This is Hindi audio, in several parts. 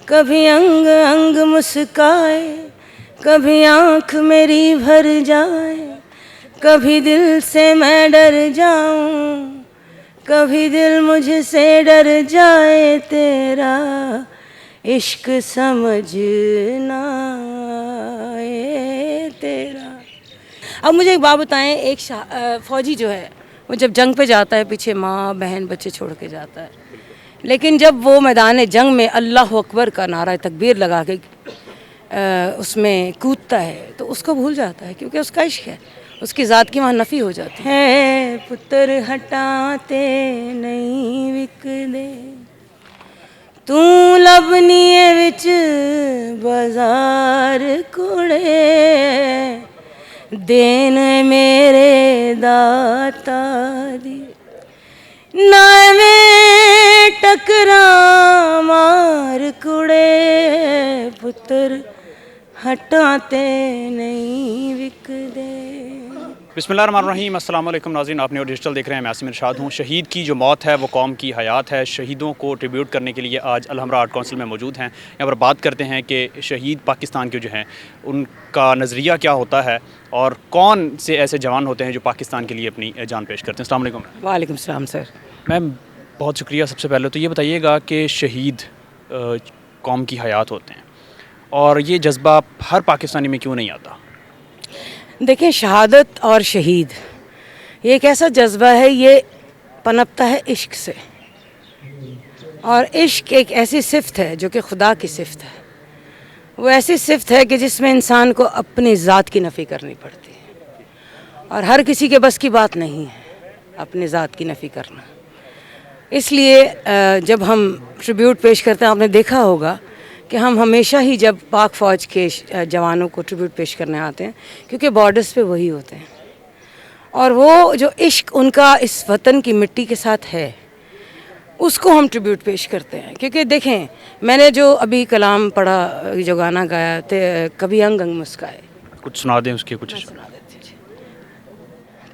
कभी अंग अंग मुस्काए, कभी आँख मेरी भर जाए, कभी दिल से मैं डर जाऊं, कभी दिल मुझसे डर जाए, तेरा इश्क समझना आए तेरा। अब मुझे एक बात बताएं, एक फौजी जो है वो जब जंग पे जाता है पीछे माँ बहन बच्चे छोड़ के जाता है, लेकिन जब वो मैदान जंग में अल्लाह अकबर का नारा तकबीर लगा के उसमें कूदता है तो उसको भूल जाता है, क्योंकि उसका इश्क है, उसकी ज़ात की वहाँ नफ़ी हो जाती है। पुत्र हटाते नहीं विकदे, तू लबनीए विच बाजार कुड़े, देन मेरे दाता दी ना में टकरा मार कुड़े, पुत्र हटाते नहीं विकदे। बिस्मिल्लाहिर्रहमानिर्रहीम, अस्सलाम वालेकुम नाज़रीन, आपने और डिजिटल देख रहे हैं। मैं आसिम इरशाद हूँ। शहीद की जो मौत है वो कौम की हयात है। शहीदों को ट्रिब्यूट करने के लिए आज अल-हमरा आर्ट काउंसिल में मौजूद हैं। यहाँ पर बात करते हैं कि शहीद पाकिस्तान के जो हैं उनका नज़रिया क्या होता है और कौन से ऐसे जवान होते हैं जो पाकिस्तान के लिए अपनी जान पेश करते हैं। अस्सलाम वालेकुम। वालेकुम सलाम सर। मैम बहुत शुक्रिया। सबसे पहले तो ये बताइएगा कि शहीद कौम की हयात होते हैं और ये जज्बा हर पाकिस्तानी में क्यों नहीं आता? देखें, शहादत और शहीद ये एक ऐसा जज्बा है, ये पनपता है इश्क से, और इश्क एक ऐसी सिफ़त है जो कि खुदा की सिफ़त है। वो ऐसी सिफ़त है कि जिसमें इंसान को अपनी ज़ात की नफ़ी करनी पड़ती है, और हर किसी के बस की बात नहीं है अपनी ज़ात की नफ़ी करना। इसलिए जब हम ट्रिब्यूट पेश करते हैं, आपने देखा होगा कि हम हमेशा ही जब पाक फ़ौज के जवानों को ट्रिब्यूट पेश करने आते हैं, क्योंकि बॉर्डर्स पे वही होते हैं, और वो जो इश्क उनका इस वतन की मिट्टी के साथ है उसको हम ट्रिब्यूट पेश करते हैं। क्योंकि देखें, मैंने जो अभी कलाम पढ़ा, जो गाना गाया कभी अंग अंग मुस्काए, कुछ सुना दें उसके कुछ। सुना देती जी।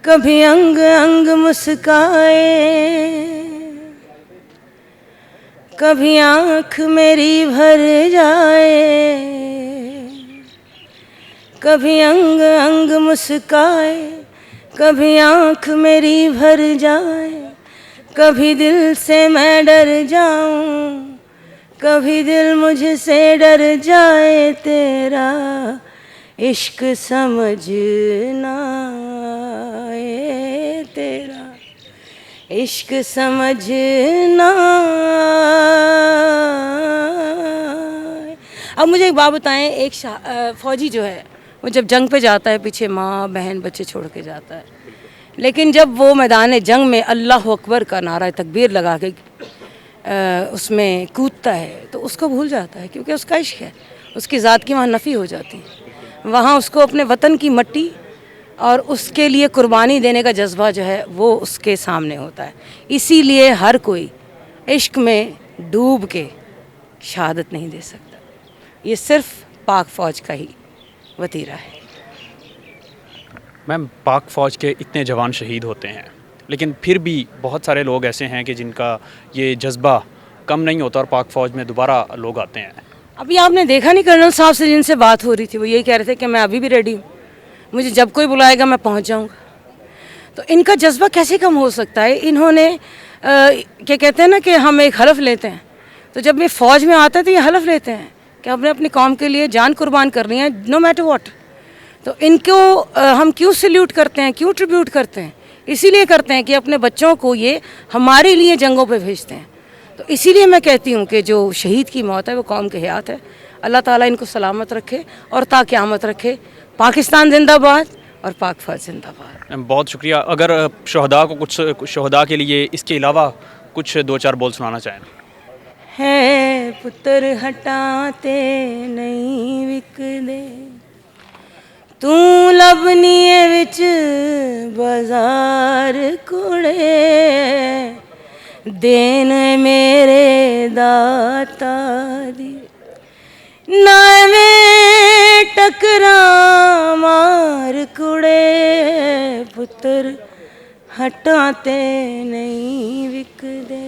कभी अंग अंग मुस्काए, कभी आँख मेरी भर जाए, कभी अंग अंग मुस्काए, कभी आँख मेरी भर जाए, कभी दिल से मैं डर जाऊं, कभी दिल मुझसे डर जाए, तेरा इश्क समझना आए तेरा इश्क समझना। अब मुझे एक बात बताएं, एक फौजी जो है वो जब जंग पे जाता है पीछे माँ बहन बच्चे छोड़ के जाता है, लेकिन जब वो मैदान जंग में अल्लाह अकबर का नारा तकबीर लगा के उसमें कूदता है तो उसको भूल जाता है, क्योंकि उसका इश्क है, उसकी ज़ात की वहाँ नफ़ी हो जाती है। वहाँ उसको अपने वतन की मट्टी और उसके लिए कुर्बानी देने का जज्बा जो है वो उसके सामने होता है। इसीलिए हर कोई इश्क में डूब के शहादत नहीं दे सकता, ये सिर्फ पाक फ़ौज का ही वतीरा है। मैम पाक फ़ौज के इतने जवान शहीद होते हैं, लेकिन फिर भी बहुत सारे लोग ऐसे हैं कि जिनका ये जज्बा कम नहीं होता और पाक फ़ौज में दोबारा लोग आते हैं। अभी आपने देखा नहीं, कर्नल साहब से जिनसे बात हो रही थी वो यही कह रहे थे कि मैं अभी भी रेडी हूँ, मुझे जब कोई बुलाएगा मैं पहुँच जाऊँगा। तो इनका जज्बा कैसे कम हो सकता है? इन्होंने क्या कहते हैं ना कि हम एक हलफ लेते हैं, तो जब ये फ़ौज में आता है तो ये हलफ लेते हैं कि हमने अपनी कौम के लिए जान कुर्बान करनी है, नो मैटर व्हाट। तो इनको हम क्यों सल्यूट करते हैं, क्यों ट्रिब्यूट करते हैं? इसीलिए करते हैं कि अपने बच्चों को ये हमारे लिए जंगों पे भेजते हैं। तो इसीलिए मैं कहती हूँ कि जो शहीद की मौत है वो कौम के हयात है। अल्लाह ताला इनको सलामत रखे और ता क़यामत रखे। पाकिस्तान जिंदाबाद और पाक फ़ौज जिंदाबाद। बहुत शुक्रिया। अगर शहदा को कुछ शहदा के लिए इसके अलावा कुछ दो चार बोल सुनाना चाहें। है पुत्र हटाते नहीं विकदे, तू लबनीए विच बाजार कुड़े, देन मेरे दाता दी ना में टकरा मार कुड़े, पुत्र हटाते नहीं विकदे।